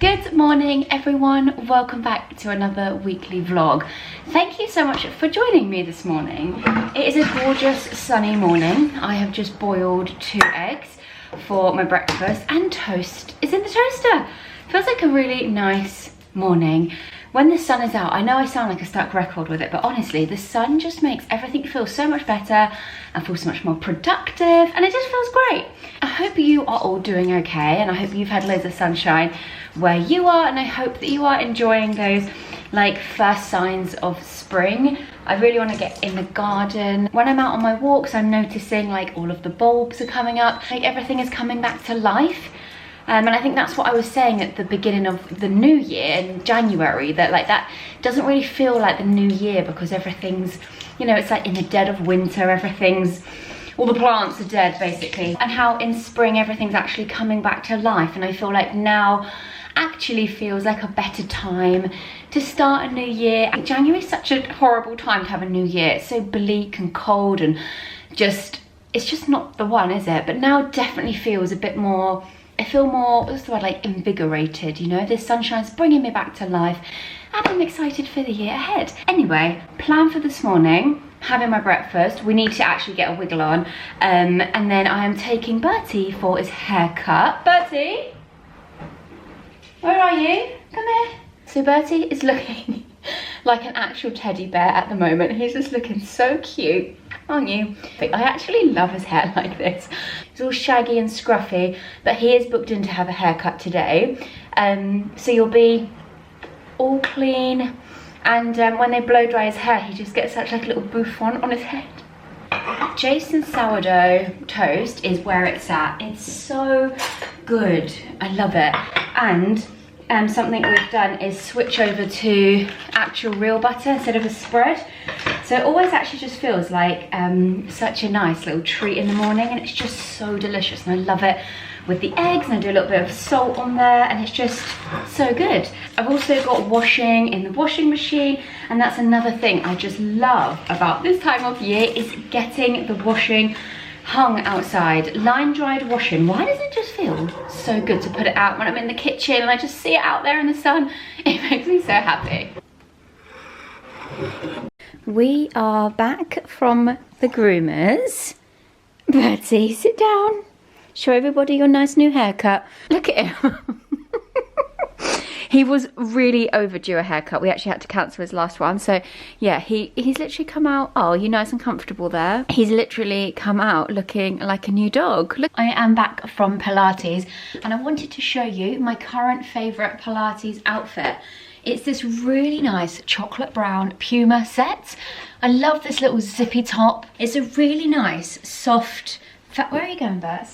Good morning everyone, welcome back to another weekly vlog. Thank you so much for joining me this morning. It is a gorgeous sunny morning. I have just boiled 2 eggs for my breakfast and toast is in the toaster. Feels like a really nice morning. When the sun is out, I know I sound like a stuck record with it, but honestly, the sun just makes everything feel so much better and feel so much more productive, and it just feels great. I hope you are all doing okay, and I hope you've had loads of sunshine where you are, and I hope that you are enjoying those like first signs of spring. I really want to get in the garden. When I'm out on my walks, I'm noticing like all of the bulbs are coming up, like everything is coming back to life. And I think that's what I was saying at the beginning of the new year in January, that like that doesn't really feel like the new year because everything's, you know, it's like in the dead of winter, all the plants are dead basically. And how in spring everything's actually coming back to life, and I feel like now actually feels like a better time to start a new year. January is such a horrible time to have a new year. It's so bleak and cold and it's just not the one, is it? But now definitely feels a bit more, I feel more, what's the word, like invigorated, you know? This sunshine's bringing me back to life and I'm excited for the year ahead. Anyway, plan for this morning, having my breakfast. We need to actually get a wiggle on. And then I am taking Bertie for his haircut. Bertie, where are you? Come here. So Bertie is looking like an actual teddy bear at the moment. He's just looking so cute, aren't you? I actually love his hair like this. It's all shaggy and scruffy, but he is booked in to have a haircut today. So you'll be all clean, and when they blow dry his hair, he just gets such like a little bouffant on his head. Jason's sourdough toast is where it's at. It's so good. I love it. And something we've done is switch over to actual real butter instead of a spread. So it always actually just feels like such a nice little treat in the morning, and it's just so delicious, and I love it with the eggs, and I do a little bit of salt on there, and it's just so good. I've also got washing in the washing machine, and that's another thing I just love about this time of year is getting the washing hung outside. Line dried washing, why does it just feel so good to put it out when I'm in the kitchen and I just see it out there in the sun? It makes me so happy. We are back from the groomers. Bertie, sit down. Show everybody your nice new haircut. Look at him. He was really overdue a haircut. We actually had to cancel his last one. So yeah, he's literally come out. Oh, you're nice and comfortable there. He's literally come out looking like a new dog. Look, I am back from Pilates, and I wanted to show you my current favorite Pilates outfit. It's this really nice chocolate brown PUMA set. I love this little zippy top. It's a really nice soft, where are you going, Bert?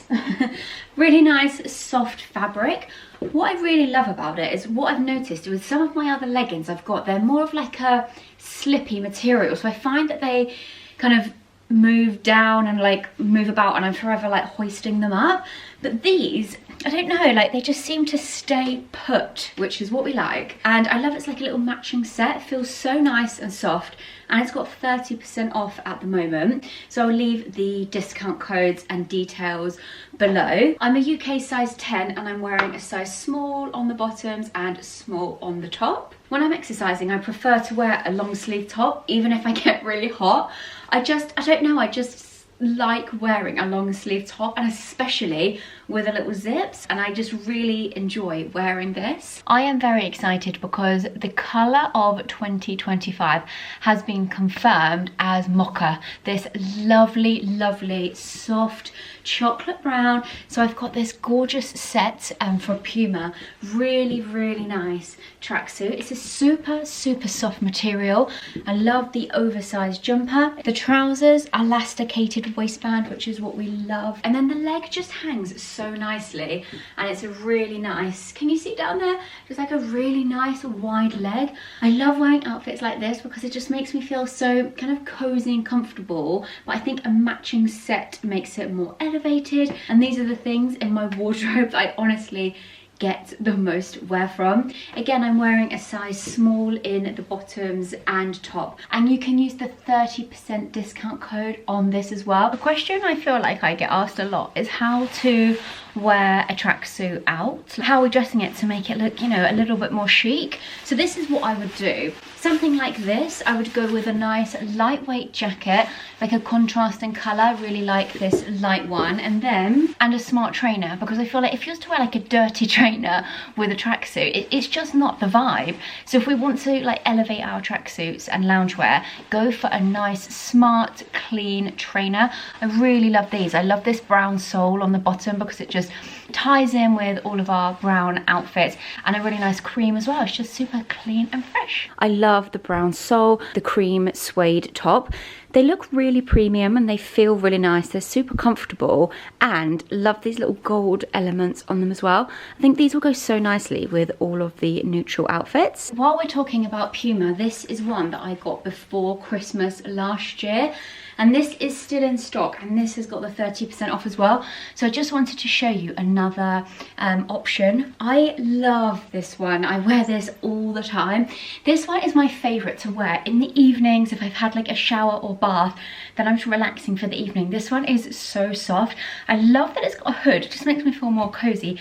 Really nice soft fabric. What I really love about it is what I've noticed with some of my other leggings I've got, they're more of like a slippy material. So I find that they kind of move down and like move about, and I'm forever like hoisting them up. But these, I don't know, like they just seem to stay put, which is what we like. And I love it's like a little matching set. It feels so nice and soft, and it's got 30% off at the moment. So I'll leave the discount codes and details below. I'm a UK size 10, and I'm wearing a size small on the bottoms and small on the top. When I'm exercising, I prefer to wear a long sleeve top, even if I get really hot. I don't know, I just like wearing a long sleeve top, and especially with a little zips, and I just really enjoy wearing this. I am very excited because the colour of 2025 has been confirmed as mocha, this lovely soft chocolate brown. So I've got this gorgeous set for PUMA, really nice tracksuit. It's a super soft material. I love the oversized jumper. The trousers are elasticated waistband, which is what we love, and then the leg just hangs so nicely, and it's a really nice, can you see down there, just like a really nice wide leg. I love wearing outfits like this because it just makes me feel so kind of cozy and comfortable, but I think a matching set makes it more elevated, and these are the things in my wardrobe that I honestly get the most wear from. Again, I'm wearing a size small in the bottoms and top, and you can use the 30% discount code on this as well. The question I feel like I get asked a lot is how to wear a tracksuit out. How are we dressing it to make it look, you know, a little bit more chic? So this is what I would do. Something like this, I would go with a nice lightweight jacket, like a contrasting colour, really like this light one, and a smart trainer, because I feel like if you was to wear like a dirty trainer with a tracksuit, it's just not the vibe. So if we want to like elevate our tracksuits and loungewear, go for a nice, smart, clean trainer. I really love these. I love this brown sole on the bottom because it just ties in with all of our brown outfits, and a really nice cream as well. It's just super clean and fresh. I love the brown sole, the cream suede top. They look really premium and they feel really nice. They're super comfortable, and love these little gold elements on them as well. I think these will go so nicely with all of the neutral outfits. While we're talking about Puma, this is one that I got before Christmas last year, and this is still in stock, and this has got the 30% off as well. So I just wanted to show you another option. I love this one. I wear this all the time. This one is my favorite to wear in the evenings if I've had like a shower or bath, then I'm just relaxing for the evening. This one is so soft. I love that it's got a hood. It just makes me feel more cozy,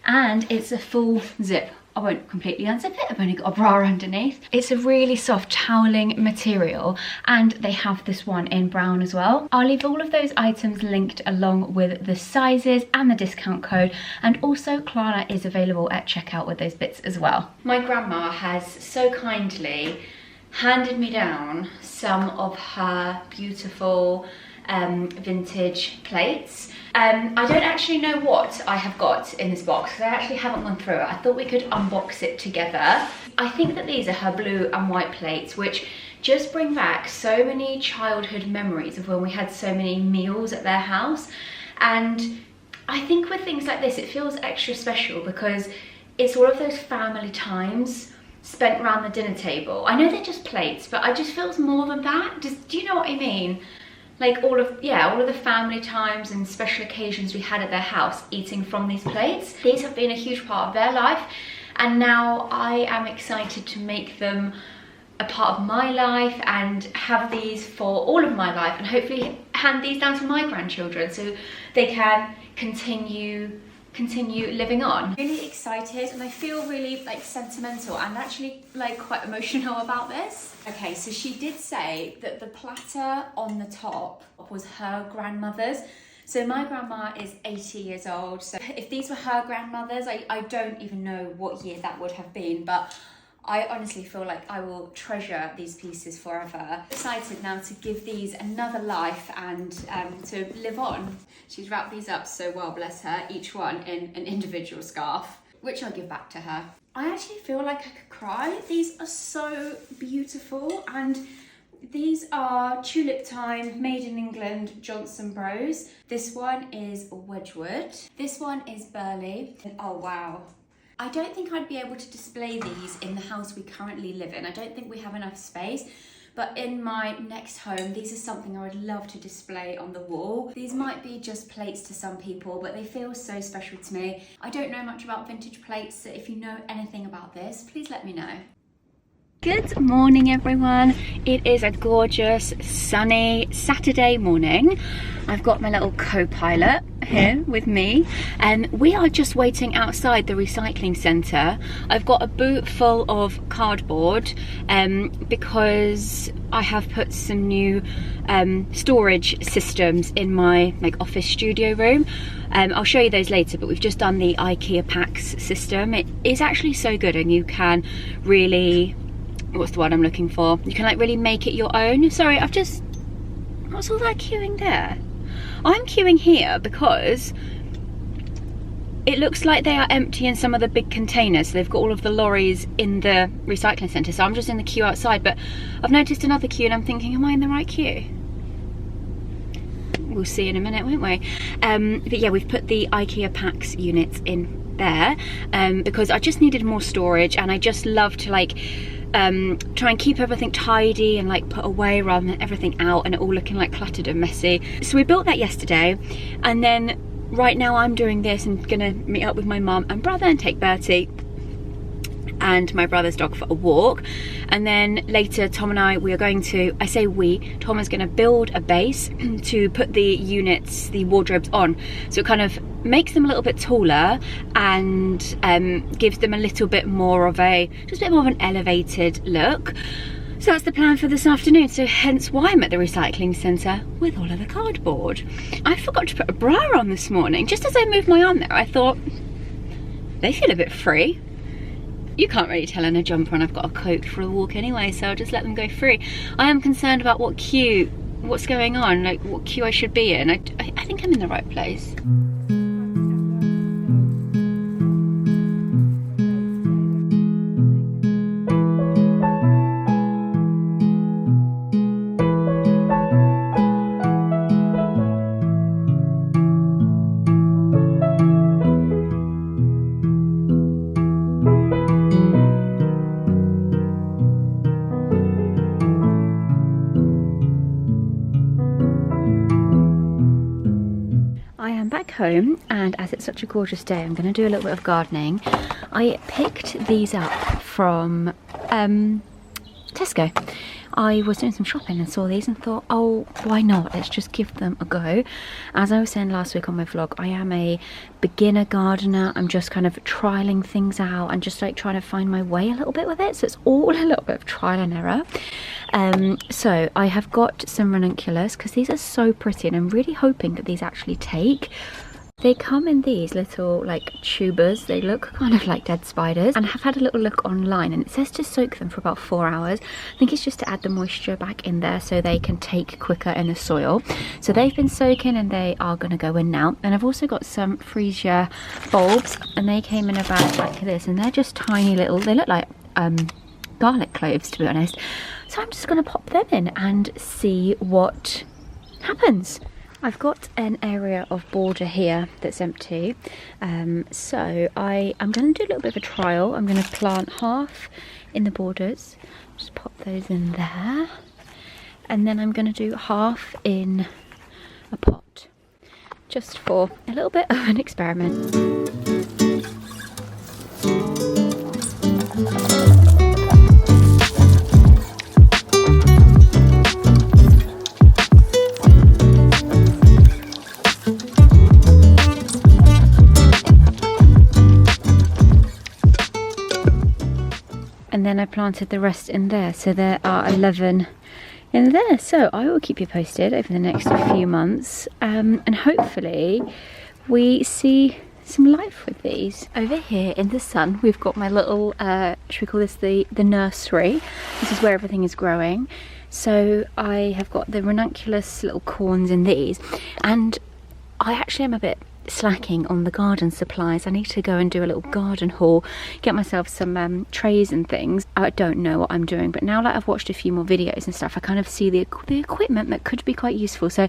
and it's a full zip. I won't completely unzip it, I've only got a bra underneath. It's a really soft toweling material, and they have this one in brown as well. I'll leave all of those items linked along with the sizes and the discount code, and also Klarna is available at checkout with those bits as well. My grandma has so kindly handed me down some of her beautiful vintage plates. I don't actually know what I have got in this box because I actually haven't gone through it. I thought we could unbox it together. I think that these are her blue and white plates, which just bring back so many childhood memories of when we had so many meals at their house. And I think with things like this, it feels extra special because it's all of those family times spent around the dinner table. I know they're just plates, but I just feels more than that. Do you know what I mean? Like all of the family times and special occasions we had at their house eating from these plates. These have been a huge part of their life, and now I am excited to make them a part of my life and have these for all of my life, and hopefully hand these down to my grandchildren so they can continue living on. Really excited, and I feel really like sentimental and actually like quite emotional about this. Okay, so she did say that the platter on the top was her grandmother's. So my grandma is 80 years old, so if these were her grandmother's, I don't even know what year that would have been, but I honestly feel like I will treasure these pieces forever. I'm excited now to give these another life and to live on. She's wrapped these up so well, bless her, each one in an individual scarf, which I'll give back to her. I actually feel like I could cry. These are so beautiful, and these are Tulip Time, made in England, Johnson Bros. This one is Wedgwood. This one is Burley. Oh wow. I don't think I'd be able to display these in the house we currently live in. I don't think we have enough space, but in my next home, these are something I would love to display on the wall. These might be just plates to some people, but they feel so special to me. I don't know much about vintage plates, so if you know anything about this, please let me know. Good morning, everyone. It is a gorgeous, sunny Saturday morning. I've got my little co-pilot here with me, and we are just waiting outside the recycling centre. I've got a boot full of cardboard because I have put some new storage systems in my office studio room. I'll show you those later, but we've just done the IKEA packs system. It is actually so good, and you can really, what's the word I'm looking for? You can like really make it your own. Sorry, what's all that queuing there? I'm queuing here because it looks like they are emptying some of the big containers. So they've got all of the lorries in the recycling centre. So I'm just in the queue outside, but I've noticed another queue and I'm thinking, am I in the right queue? We'll see in a minute, won't we? But yeah, we've put the IKEA packs units in there because I just needed more storage, and I just love to like try and keep everything tidy and like put away rather than everything out and it all looking like cluttered and messy. So we built that yesterday, and then right now I'm doing this and gonna meet up with my mum and brother and take Bertie and my brother's dog for a walk, and then later Tom and I, we are going to, I say we, Tom is going to build a base to put the units, the wardrobes on, so it kind of makes them a little bit taller and gives them a little bit more of a, just a bit more of an elevated look. So that's the plan for this afternoon, so hence why I'm at the recycling centre with all of the cardboard. I forgot to put a bra on this morning. Just as I moved my arm there, I thought, they feel a bit free. You can't really tell in a jumper and I've got a coat for a walk anyway, so I'll just let them go free. I am concerned about what's going on, like what queue I should be in. I think I'm in the right place. Home, and as it's such a gorgeous day, I'm going to do a little bit of gardening. I picked these up from Tesco. I was doing some shopping and saw these and thought, oh, why not? Let's just give them a go. As I was saying last week on my vlog, I am a beginner gardener. I'm just kind of trialing things out and just like trying to find my way a little bit with it. So it's all a little bit of trial and error. So I have got some ranunculus because these are so pretty, and I'm really hoping that these actually take. They come in these little like tubers. They look kind of like dead spiders, and I have had a little look online and it says to soak them for about 4 hours. I think it's just to add the moisture back in there so they can take quicker in the soil. So they've been soaking and they are going to go in now. And I've also got some freesia bulbs, and they came in a bag like this, and they're just tiny little, they look like garlic cloves, to be honest. So I'm just going to pop them in and see what happens. I've got an area of border here that's empty, so I'm going to do a little bit of a trial. I'm going to plant half in the borders, just pop those in there, and then I'm going to do half in a pot, just for a little bit of an experiment. And then I planted the rest in there, so there are 11 in there. So I will keep you posted over the next few months, and hopefully we see some life with these. Over here in the sun, we've got my little, should we call this the nursery? This is where everything is growing. So I have got the ranunculus little corns in these, and I actually am a bit slacking on the garden supplies. I need to go and do a little garden haul, get myself some trays and things. I don't know what I'm doing, but now that I've watched a few more videos and stuff, I kind of see the equipment that could be quite useful. So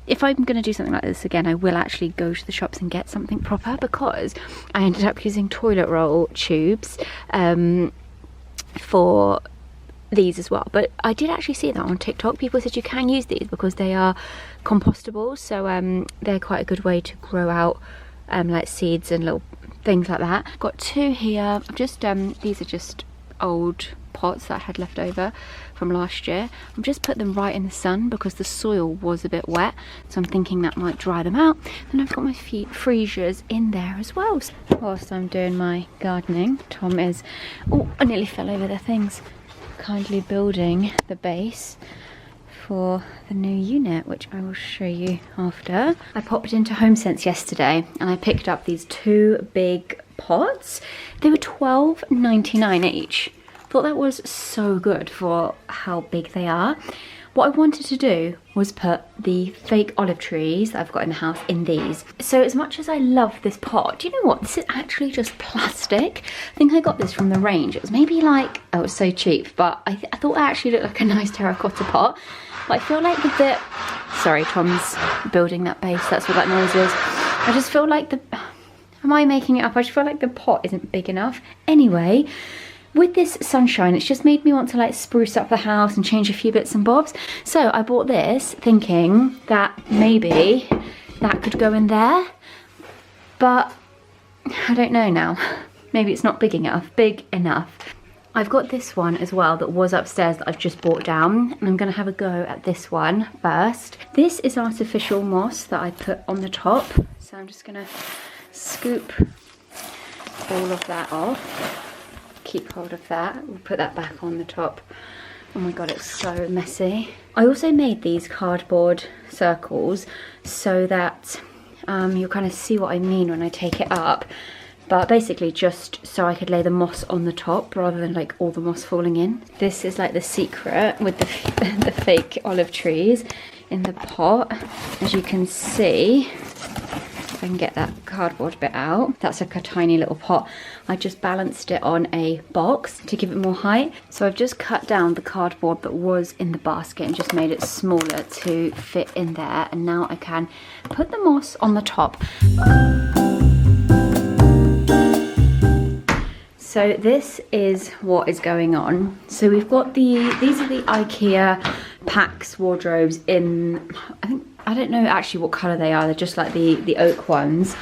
if I'm going to do something like this again, I will actually go to the shops and get something proper, because I ended up using toilet roll tubes for these as well. But I did actually see that on TikTok. People said you can use these because they are compostable, so they're quite a good way to grow out like seeds and little things like that. Got 2 here. I've just these are just old pots that I had left over from last year. I've just put them right in the sun because the soil was a bit wet, so I'm thinking that might dry them out. And I've got my freesias in there as well. So whilst I'm doing my gardening, Tom is, oh, I nearly fell over the things, kindly building the base for the new unit, which I will show you after. I popped into HomeSense yesterday and I picked up these 2 big pots. They were $12.99 each. Thought that was so good for how big they are. What I wanted to do was put the fake olive trees that I've got in the house in these. So as much as I love this pot, do you know what? This is actually just plastic. I think I got this from the range. It was maybe like, oh, it was so cheap, but I thought it actually looked like a nice terracotta pot. But I feel like the bit, sorry, Tom's building that base, that's what that noise is. I just feel like am I making it up? I just feel like the pot isn't big enough. Anyway, with this sunshine, it's just made me want to like spruce up the house and change a few bits and bobs. So I bought this thinking that maybe that could go in there. but I don't know now. Maybe it's not big enough. I've got this one as well that was upstairs that I've just brought down, and I'm going to have a go at this one first. This is artificial moss that I put on the top, so I'm just going to scoop all of that off. Keep hold of that. We'll put that back on the top. Oh my god, it's so messy. I also made these cardboard circles so that you'll kind of see what I mean when I take it up. But basically just so I could lay the moss on the top rather than like all the moss falling in. This is like the secret with the fake olive trees in the pot. As you can see, if I can get that cardboard bit out, that's like a tiny little pot. I just balanced it on a box to give it more height. So I've just cut down the cardboard that was in the basket and just made it smaller to fit in there. And now I can put the moss on the top. So this is what is going on. So we've got these are the IKEA Pax wardrobes in, I don't know actually what colour they are, they're just like the oak ones.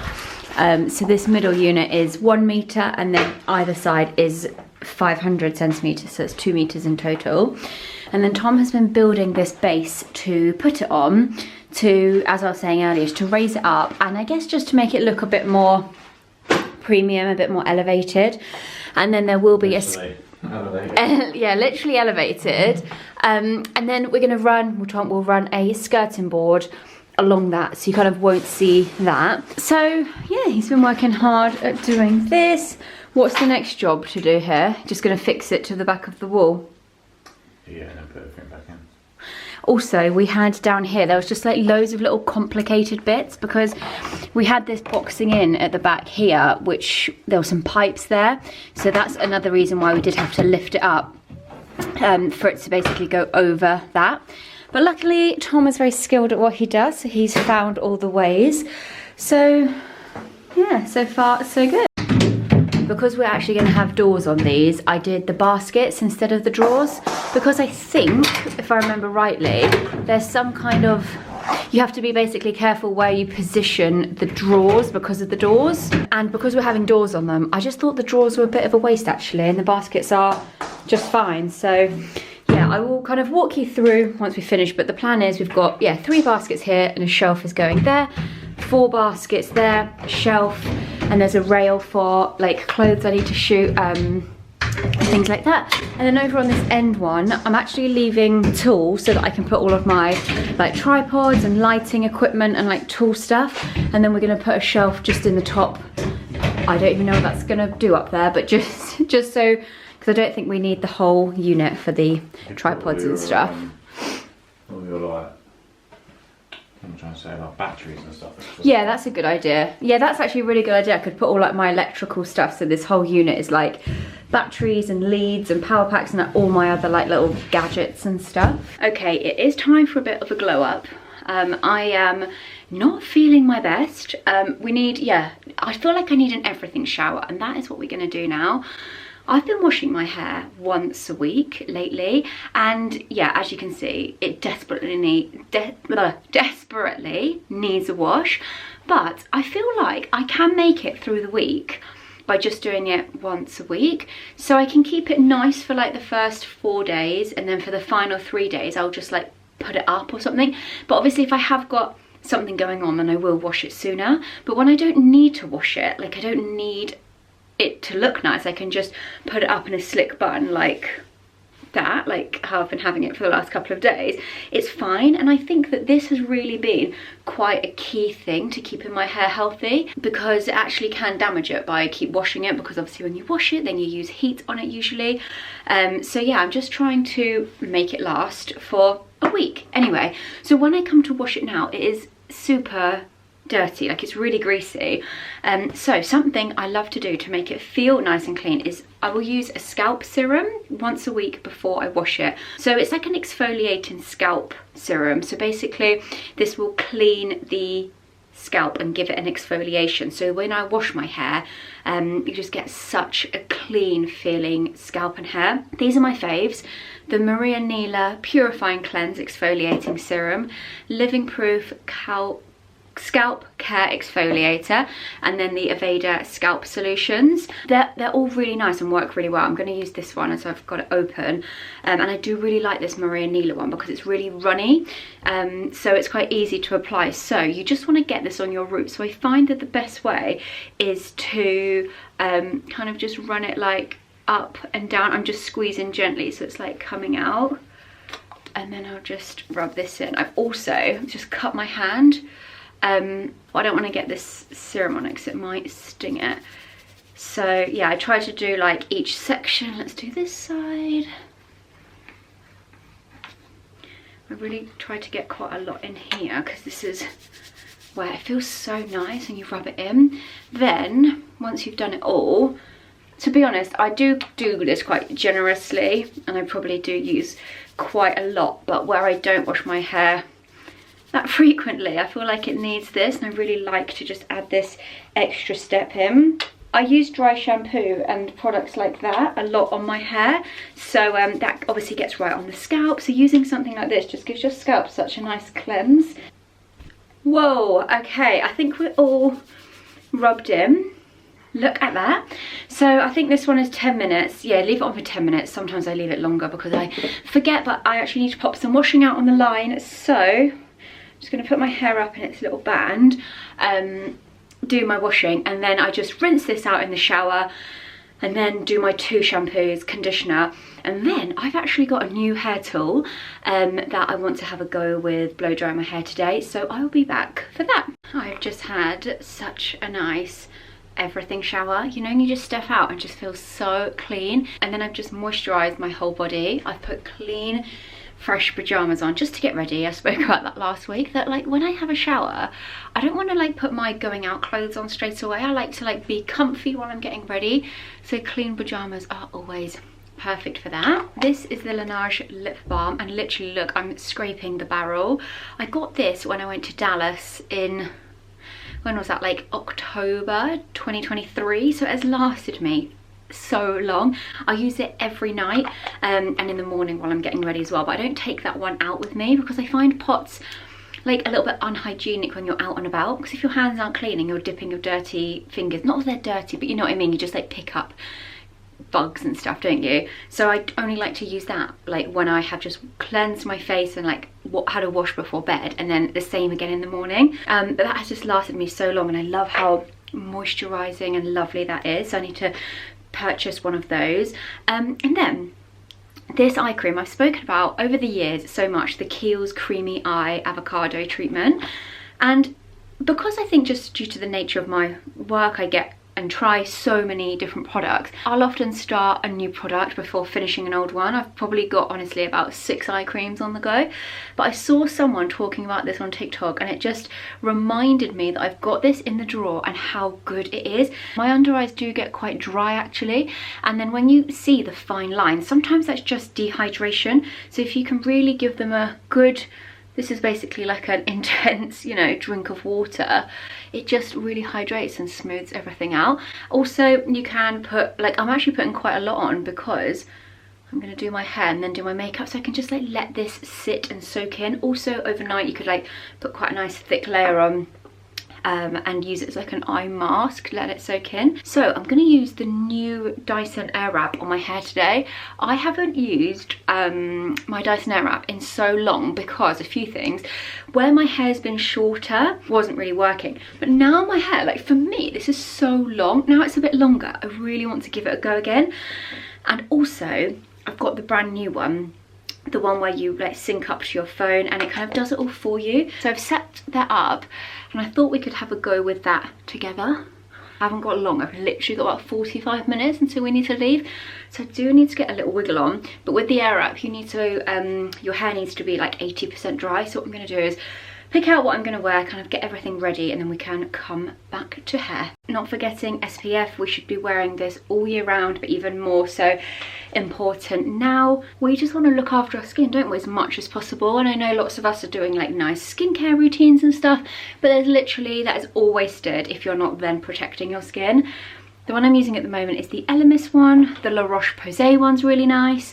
So this middle unit is 1 metre and then either side is 500 centimetres, so it's 2 metres in total. And then Tom has been building this base to put it on to, as I was saying earlier, to raise it up and I guess just to make it look a bit more premium, a bit more elevated. And then there will be yeah, literally elevated. And then we're gonna we'll run a skirting board along that, so you kind of won't see that. So yeah, he's been working hard at doing this. What's the next job to do here? Just gonna fix it to the back of the wall. Yeah, and then put everything back in. Also, we had down here, there was just like loads of little complicated bits because we had this boxing in at the back here, which there were some pipes there. So that's another reason why we did have to lift it up for it to basically go over that. But luckily, Tom is very skilled at what he does. So he's found all the ways. So yeah, so far so good. Because we're actually going to have doors on these, I did the baskets instead of the drawers. Because I think, if I remember rightly, there's some kind of, you have to be basically careful where you position the drawers because of the doors. And because we're having doors on them, I just thought the drawers were a bit of a waste actually, and the baskets are just fine. So yeah, I will kind of walk you through once we finish, but the plan is we've got, yeah, 3 baskets here and a shelf is going there, 4 baskets there, a shelf, and there's a rail for like clothes I need to shoot, things like that. And then over on this end one, I'm actually leaving tools so that I can put all of my like tripods and lighting equipment and like tool stuff. And then we're gonna put a shelf just in the top. I don't even know what that's gonna do up there, but just so, because I don't think we need the whole unit for the tripods and stuff. All your like, I'm trying to say about batteries and stuff. Yeah, that's a good idea. Yeah, that's actually a really good idea. I could put all like my electrical stuff, so this whole unit is like batteries and leads and power packs and all my other like little gadgets and stuff. Okay, it is time for a bit of a glow up. I am not feeling my best. I feel like I need an everything shower, and that is what we're gonna do now. I've been washing my hair once a week lately, and yeah, as you can see, it desperately needs a wash, but I feel like I can make it through the week by just doing it once a week. So I can keep it nice for like the first 4 days, and then for the final 3 days, I'll just like put it up or something. But obviously if I have got something going on, then I will wash it sooner. But when I don't need to wash it, like I don't need it to look nice, I can just put it up in a slick bun like that, like how I've been having it for the last couple of days. It's fine, and I think that this has really been quite a key thing to keeping my hair healthy, because it actually can damage it by keep washing it, because obviously when you wash it then you use heat on it usually. So yeah, I'm just trying to make it last for a week. Anyway, so when I come to wash it now, it is super dirty, like it's really greasy. So something I love to do to make it feel nice and clean is I will use a scalp serum once a week before I wash it. So it's like an exfoliating scalp serum. So basically this will clean the scalp and give it an exfoliation. So when I wash my hair, you just get such a clean feeling scalp and hair. These are my faves: the Maria Neela Purifying Cleanse Exfoliating Serum, Living Proof Scalp Care Exfoliator, and then the Aveda Scalp Solutions. They're all really nice and work really well. I'm going to use this one as I've got it open, and I do really like this Maria Neela one because it's really runny, so it's quite easy to apply. So you just want to get this on your roots. So I find that the best way is to kind of just run it like up and down. I'm just squeezing gently so it's like coming out, and then I'll just rub this in. I've also just cut my hand. I don't want to get this serum on it because it might sting it. So yeah, I try to do like each section. Let's do this side. I really try to get quite a lot in here because this is where it feels so nice and you rub it in. Then once you've done it all, to be honest, I do this quite generously, and I probably do use quite a lot, but where I don't wash my hair that frequently, I feel like it needs this, and I really like to just add this extra step in. I use dry shampoo and products like that a lot on my hair, so that obviously gets right on the scalp, so using something like this just gives your scalp such a nice cleanse. Whoa, okay, I think we're all rubbed in. Look at that. So I think this one is 10 minutes. Yeah, leave it on for 10 minutes. Sometimes I leave it longer because I forget, but I actually need to pop some washing out on the line. So I'm just going to put my hair up in its little band, do my washing, and then I just rinse this out in the shower, and then do my 2 shampoos, conditioner, and then I've actually got a new hair tool that I want to have a go with blow dry my hair today, so I'll be back for that. I've just had such a nice everything shower, you know, and you just step out and just feel so clean. And then I've just moisturized my whole body. I've put clean fresh pajamas on just to get ready. I spoke about that last week, that like when I have a shower, I don't want to like put my going out clothes on straight away. I like to like be comfy while I'm getting ready, so clean pajamas are always perfect for that. This is the Laneige lip balm, and literally look, I'm scraping the barrel. I got this when I went to Dallas in, when was that, like October 2023, so it has lasted me so long. I use it every night and in the morning while I'm getting ready as well, but I don't take that one out with me because I find pots like a little bit unhygienic when you're out and about, because if your hands aren't clean and you're dipping your dirty fingers, not that they're dirty, but you know what I mean, you just like pick up bugs and stuff, don't you? So I only like to use that like when I have just cleansed my face and like had a wash before bed, and then the same again in the morning. But that has just lasted me so long, and I love how moisturizing and lovely that is. So I need to purchase one of those. And then this eye cream I've spoken about over the years so much, the Kiehl's Creamy Eye Avocado Treatment, and because I think just due to the nature of my work, I get and try so many different products. I'll often start a new product before finishing an old one. I've probably got honestly about 6 eye creams on the go, but I saw someone talking about this on TikTok, and it just reminded me that I've got this in the drawer and how good it is. My under eyes do get quite dry actually, and then when you see the fine lines, sometimes that's just dehydration. So if you can really give them a good, this is basically like an intense, you know, drink of water. It just really hydrates and smooths everything out. Also, you can put, like, I'm actually putting quite a lot on because I'm going to do my hair and then do my makeup, so I can just like let this sit and soak in. Also, overnight you could like put quite a nice thick layer on and use it as like an eye mask, let it soak in. So I'm going to use the new Dyson Airwrap on my hair today. I haven't used my Dyson Airwrap in so long because a few things. Where my hair's been shorter wasn't really working, but now my hair, like for me, this is so long. Now it's a bit longer. I really want to give it a go again. And also I've got the brand new one, the one where you like sync up to your phone and it kind of does it all for you. So I've set that up and I thought we could have a go with that together. I haven't got long, I've literally got about 45 minutes until we need to leave, so I do need to get a little wiggle on. But with the Airwrap, you need to your hair needs to be like 80% dry. So what I'm going to do is pick out what I'm going to wear, kind of get everything ready, and then we can come back to hair. Not forgetting SPF, we should be wearing this all year round, but even more so important now. We just want to look after our skin, don't we, as much as possible. And I know lots of us are doing like nice skincare routines and stuff, but there's literally, that is all wasted if you're not then protecting your skin. The one I'm using at the moment is the Elemis one. The La Roche-Posay one's really nice.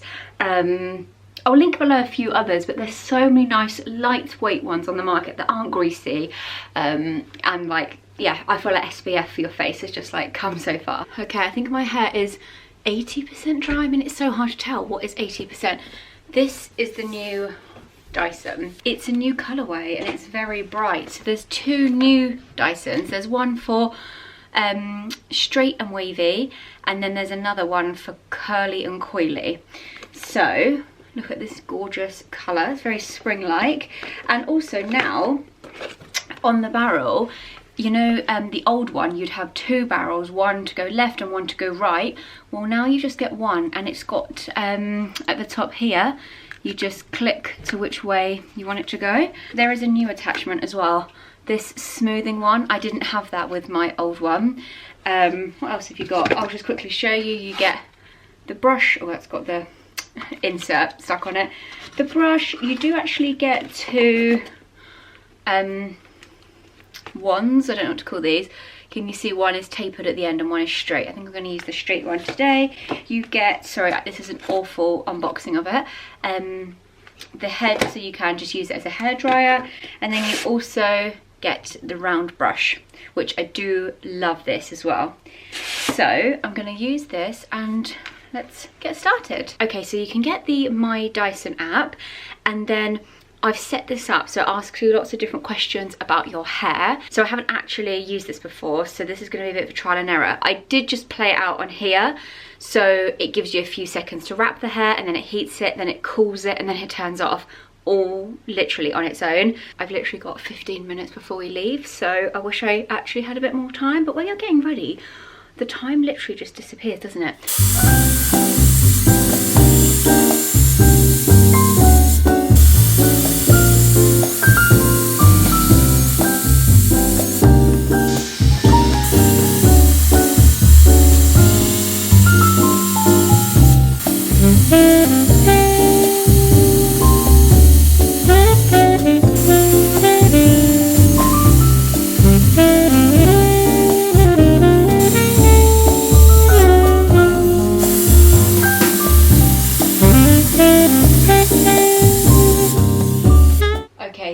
I'll link below a few others, but there's so many nice lightweight ones on the market that aren't greasy, and like, yeah, I feel like SPF for your face has just like come so far. Okay, I think my hair is 80% dry. I mean, it's so hard to tell what is 80%. This is the new Dyson. It's a new colorway and it's very bright. So there's two new Dysons. There's one for straight and wavy, and then there's another one for curly and coily. So look at this gorgeous color. It's very spring-like. And also now on the barrel, you know, the old one, you'd have two barrels, one to go left and one to go right. Well, now you just get one, and it's got at the top here, you just click to which way you want it to go. There is a new attachment as well, this smoothing one. I didn't have that with my old one. What else have you got? I'll just quickly show you. You get the brush. Oh, that's got the insert stuck on it. The brush, you do actually get two wands. I don't know what to call these. Can you see one is tapered at the end and one is straight? I think I'm going to use the straight one today. You get, sorry, this is an awful unboxing of it. The head, so you can just use it as a hairdryer, and then you also get the round brush, which I do love this as well. So I'm going to use this and let's get started. Okay, so you can get the My Dyson app, and then I've set this up so it asks you lots of different questions about your hair. So I haven't actually used this before, so this is going to be a bit of a trial and error. I did just play it out on here, so it gives you a few seconds to wrap the hair, and then it heats it, then it cools it, and then it turns off, all literally on its own. I've literally got 15 minutes before we leave, so I wish I actually had a bit more time, but when you're getting ready, the time literally just disappears, doesn't it?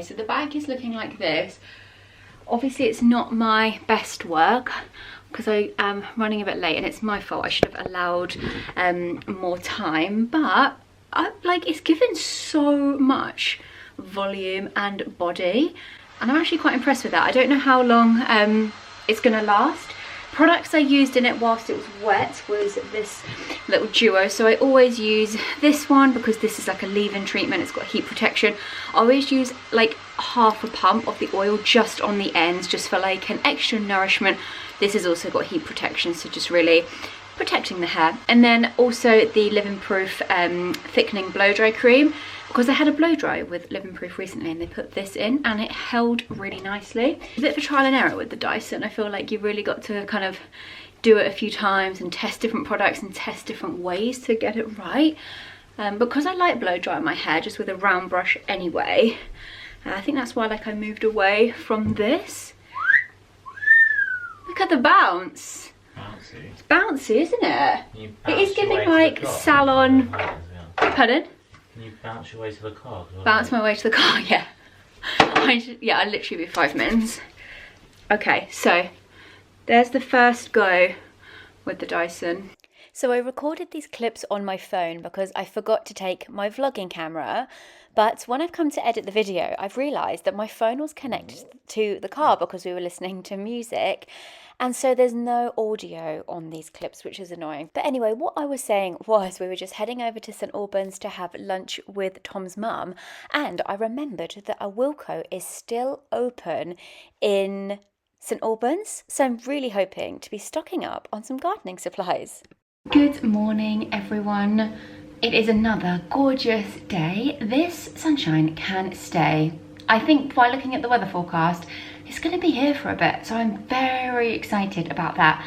So the bag is looking like this. Obviously it's not my best work because I am running a bit late, and it's my fault. I should have allowed more time, but it's given so much volume and body, and I'm actually quite impressed with that. I don't know how long it's gonna last. Products I used in it whilst it was wet was this little duo. So I always use this one because this is like a leave-in treatment. It's got heat protection. I always use like half a pump of the oil just on the ends, just for like an extra nourishment. This has also got heat protection, so just really protecting the hair. And then also the Living Proof thickening blow dry cream, because I had a blow dry with Living Proof recently and they put this in and it held really nicely. A bit of a trial and error with the Dyson. I feel like you really got to kind of do it a few times and test different products and test different ways to get it right. Because I like blow dry my hair just with a round brush anyway, I think that's why I moved away from this. Look at the bounce. Bouncy. It's bouncy, isn't it? It is giving like salon. Pardon? Can you bounce your way to the car? Bounce my way to the car, yeah. I literally be 5 minutes. Okay, so there's the first go with the Dyson. So I recorded these clips on my phone because I forgot to take my vlogging camera, but when I've come to edit the video, I've realised that my phone was connected to the car because we were listening to music, and so there's no audio on these clips, which is annoying. But anyway, what I was saying was we were just heading over to St Albans to have lunch with Tom's mum, and I remembered that a Wilko is still open in St Albans, so I'm really hoping to be stocking up on some gardening supplies. Good morning, everyone. It is another gorgeous day. This sunshine can stay. I think by looking at the weather forecast, it's going to be here for a bit, so I'm very excited about that.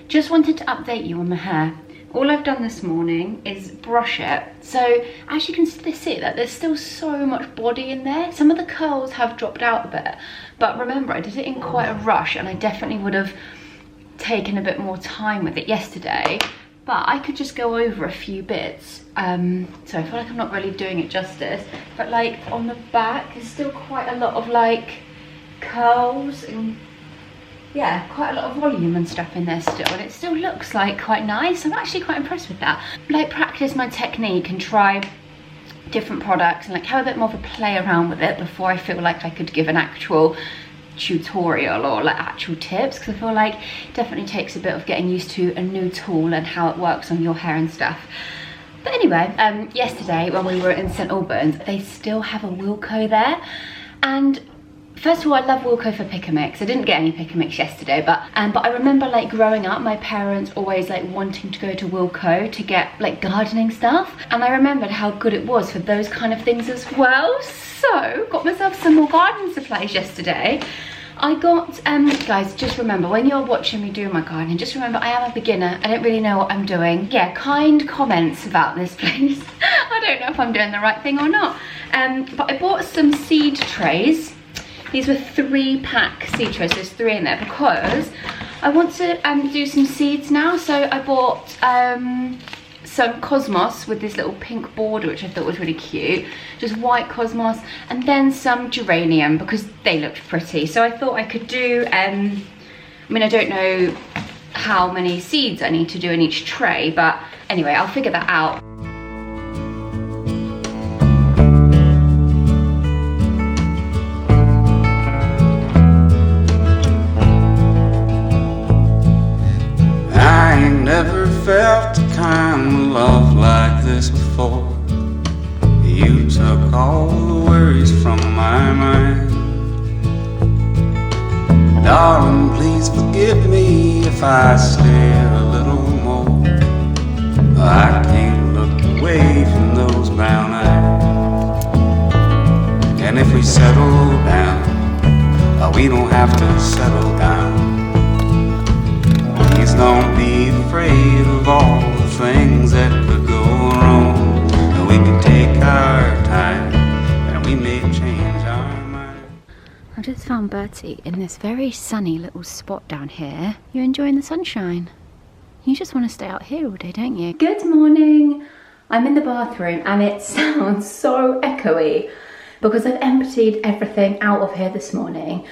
Just wanted to update you on the hair. All I've done this morning is brush it. So as you can see that there's still so much body in there. Some of the curls have dropped out a bit, but remember I did it in quite a rush and I definitely would have taken a bit more time with it yesterday. but I could just go over a few bits. So I feel like I'm not really doing it justice, but like on the back there's still quite a lot of like curls and yeah, quite a lot of volume and stuff in there still, and it still looks like quite nice. I'm actually quite impressed with that. Like practice my technique and try different products and like have a bit more of a play around with it before I feel like I could give an actual tutorial or like actual tips, because I feel like it definitely takes a bit of getting used to a new tool and how it works on your hair and stuff. But anyway, yesterday when we were in St Albans, they still have a Wilko there, and first of all, I love Wilko for pick and mix. I didn't get any pick and mix yesterday, but I remember like growing up, my parents always like wanting to go to Wilko to get like gardening stuff, and I remembered how good it was for those kind of things as well. So got myself some more garden supplies yesterday. I got, guys, just remember when you're watching me doing my gardening, just remember I am a beginner. I don't really know what I'm doing. Yeah, kind comments about this, please. I don't know if I'm doing the right thing or not. But I bought some seed trays. These were 3-pack seed trays, so there's 3 in there because I want to do some seeds now. So I bought some cosmos with this little pink border, which I thought was really cute, just white cosmos, and then some geranium because they looked pretty. So I thought I could do, I mean, I don't know how many seeds I need to do in each tray, but anyway, I'll figure that out. Never felt a kind of love like this before. You took all the worries from my mind. Darling, please forgive me if I stare a little more. I can't look away from those brown eyes. And if we settle down, we don't have to settle down. Please don't be afraid of all the things that could go wrong. And we can take our time and we may change our mind. I just found Bertie in this very sunny little spot down here. You're enjoying the sunshine. You just want to stay out here all day, don't you? Good morning. I'm in the bathroom and it sounds so echoey because I've emptied everything out of here this morning.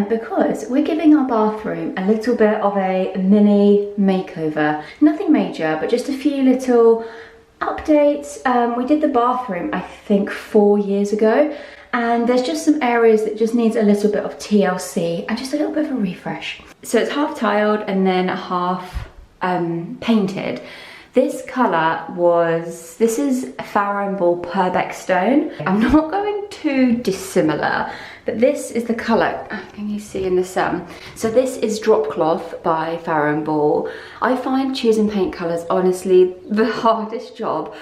Because we're giving our bathroom a little bit of a mini makeover. Nothing major, but just a few little updates. We did the bathroom, I think 4 years ago, and there's just some areas that just needs a little bit of TLC and just a little bit of a refresh. So it's half tiled and then half painted. This colour this is Farrow & Ball Purbeck Stone. I'm not going too dissimilar, but this is the colour, can you see in the sun? So this is Drop Cloth by Farrow & Ball. I find choosing paint colours, honestly, the hardest job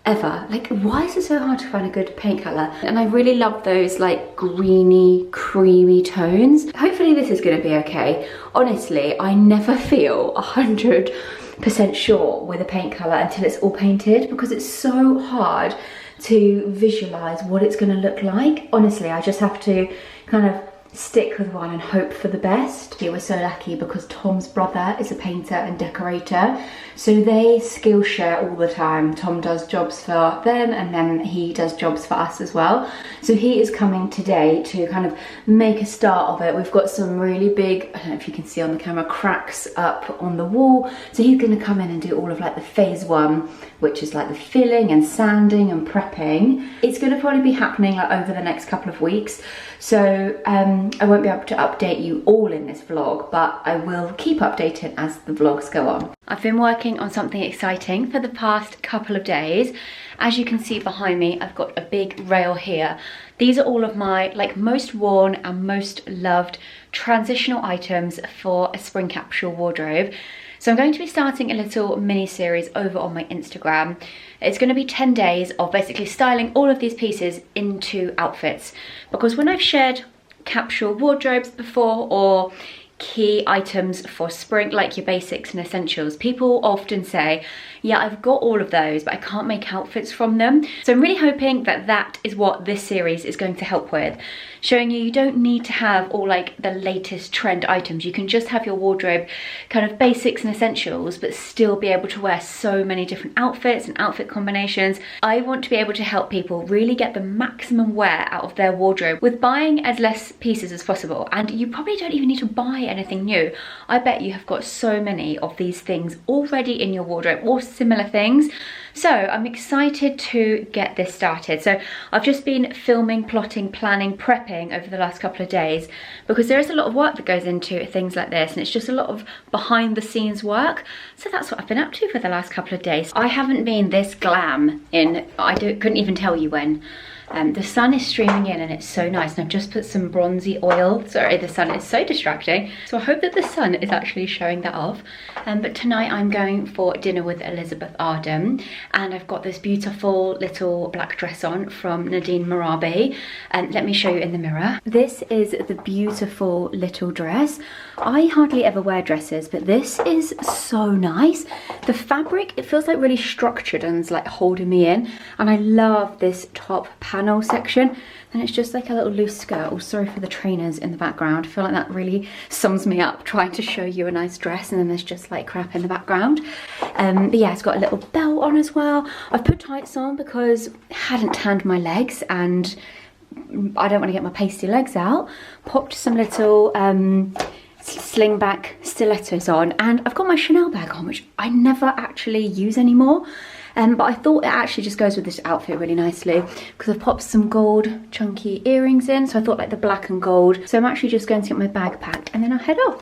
ever. Like, why is it so hard to find a good paint colour? And I really love those like greeny, creamy tones. Hopefully this is gonna be okay. Honestly, I never feel 100% sure with a paint colour until it's all painted, because it's so hard to visualise what it's going to look like. Honestly, I just have to kind of stick with one and hope for the best. We're so lucky because Tom's brother is a painter and decorator, so they skill share all the time. Tom does jobs for them and then he does jobs for us as well. So he is coming today to kind of make a start of it. We've got some really big, I don't know if you can see on the camera, cracks up on the wall. So he's going to come in and do all of like the phase 1, which is like the filling and sanding and prepping. It's going to probably be happening like over the next couple of weeks. So I won't be able to update you all in this vlog, but I will keep updated as the vlogs go on. I've been working on something exciting for the past couple of days. As you can see behind me, I've got a big rail here. These are all of my like most worn and most loved transitional items for a spring capsule wardrobe. So I'm going to be starting a little mini series over on my Instagram. It's going to be 10 days of basically styling all of these pieces into outfits, because when I've shared capsule wardrobes before, or key items for spring, like your basics and essentials. People often say, yeah, I've got all of those, but I can't make outfits from them. So I'm really hoping that that is what this series is going to help with, showing you don't need to have all like the latest trend items. You can just have your wardrobe kind of basics and essentials, but still be able to wear so many different outfits and outfit combinations. I want to be able to help people really get the maximum wear out of their wardrobe with buying as less pieces as possible. And you probably don't even need to buy anything new. I bet you have got so many of these things already in your wardrobe or similar things. So I'm excited to get this started. So I've just been filming, plotting, planning, prepping over the last couple of days, because there is a lot of work that goes into things like this, and it's just a lot of behind the scenes work. So that's what I've been up to for the last couple of days. I haven't been this glam in, couldn't even tell you when. The sun is streaming in and it's so nice, and I've just put some bronzy oil. Sorry, the sun is so distracting. So I hope that the sun is actually showing that off. But tonight I'm going for dinner with Elizabeth Arden, and I've got this beautiful little black dress on from Nadine Marabi. And let me show you in the mirror. This is the beautiful little dress. I hardly ever wear dresses, but this is so nice. The fabric, it feels like really structured and it's like holding me in. And I love this top panel section, and it's just like a little loose skirt. Oh, sorry for the trainers in the background. I feel like that really sums me up, trying to show you a nice dress and then there's just like crap in the background. But yeah, it's got a little belt on as well. I've put tights on because I hadn't tanned my legs and I don't want to get my pasty legs out. Popped some little sling back stilettos on, and I've got my Chanel bag on, which I never actually use anymore. But I thought it actually just goes with this outfit really nicely, because I've popped some gold chunky earrings in, so I thought like the black and gold. So I'm actually just going to get my bag packed and then I'll head off.